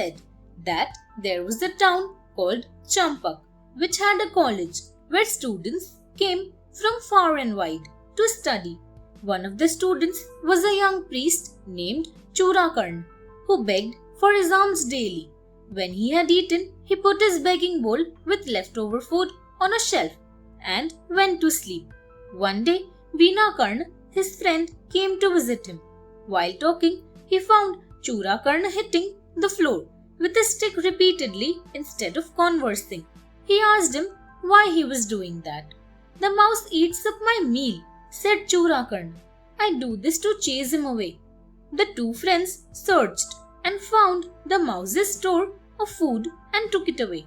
said that there was a town called Champak which had a college where students came from far and wide to study. One of the students was a young priest named Churakarn who begged for his alms daily. When he had eaten, he put his begging bowl with leftover food on a shelf and went to sleep. One day, Veena, his friend, came to visit him. While talking, he found Churakarn hitting the floor with a stick repeatedly instead of conversing. He asked him why he was doing that. "The mouse eats up my meal," said Churakarn. "I do this to chase him away." The two friends searched and found the mouse's store of food and took it away.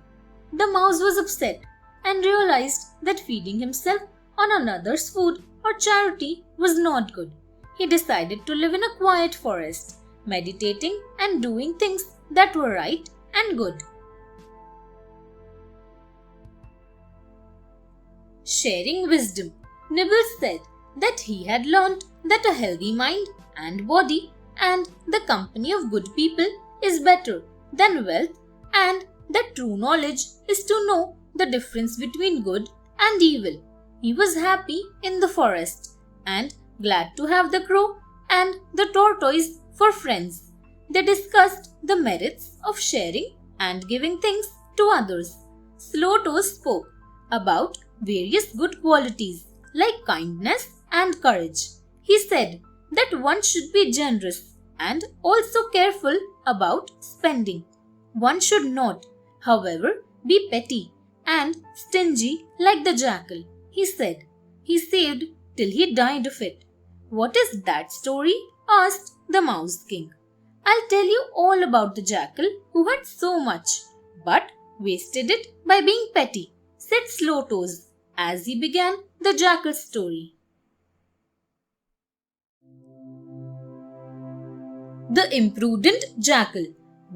The mouse was upset and realized that feeding himself on another's food or charity was not good. He decided to live in a quiet forest, meditating and doing things that were right and good. Sharing wisdom. Nibbles said that he had learnt that a healthy mind and body and the company of good people is better than wealth, and that true knowledge is to know the difference between good and evil. He was happy in the forest and glad to have the crow and the tortoise for friends. They discussed the merits of sharing and giving things to others. Slow-toes spoke about various good qualities like kindness and courage. He said that one should be generous and also careful about spending. One should not, however, be petty and stingy like the jackal. He said he saved till he died of it. "What is that story?" asked the Mouse King. "I'll tell you all about the jackal who had so much, but wasted it by being petty," said Slow-toes as he began the jackal's story. The Imprudent Jackal.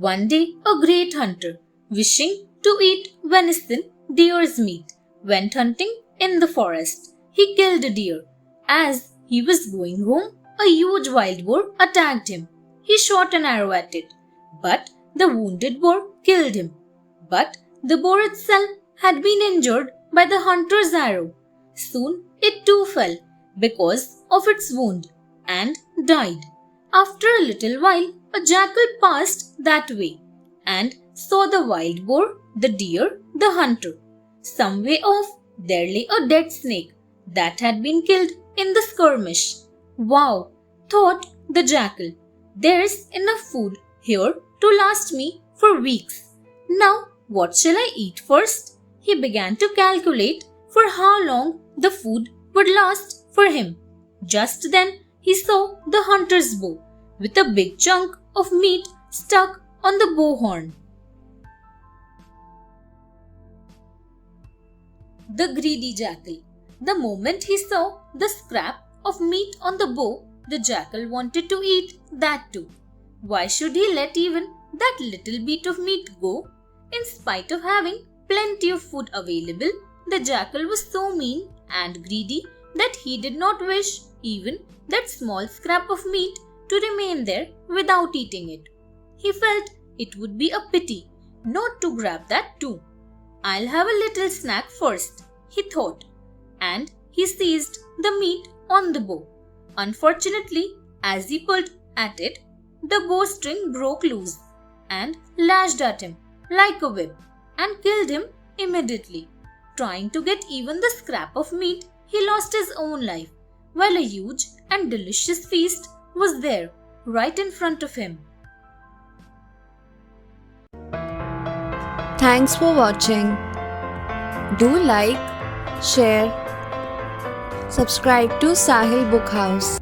One day, a great hunter, wishing to eat venison, deer's meat, went hunting in the forest. He killed a deer. As he was going home, a huge wild boar attacked him. He shot an arrow at it, but the wounded boar killed him. But the boar itself had been injured by the hunter's arrow. Soon it too fell because of its wound and died. After a little while, a jackal passed that way and saw the wild boar, the deer, the hunter. Some way off, there lay a dead snake that had been killed in the skirmish. "Wow," thought the jackal, "there's enough food here to last me for weeks. Now, what shall I eat first?" He began to calculate for how long the food would last for him. Just then, he saw the hunter's bow with a big chunk of meat stuck on the bow horn. The Greedy Jackal. The moment he saw the scrap of meat on the bow, the jackal wanted to eat that too. Why should he let even that little bit of meat go? In spite of having plenty of food available, the jackal was so mean and greedy that he did not wish even that small scrap of meat to remain there without eating it. He felt it would be a pity not to grab that too. "I'll have a little snack first," he thought, and he seized the meat on the bow. Unfortunately, as he pulled at it, the bowstring broke loose and lashed at him like a whip and killed him immediately. Trying to get even the scrap of meat, he lost his own life, while a huge and delicious feast was there right in front of him. Thanks for watching. Do like, share, subscribe to Sahil Book House.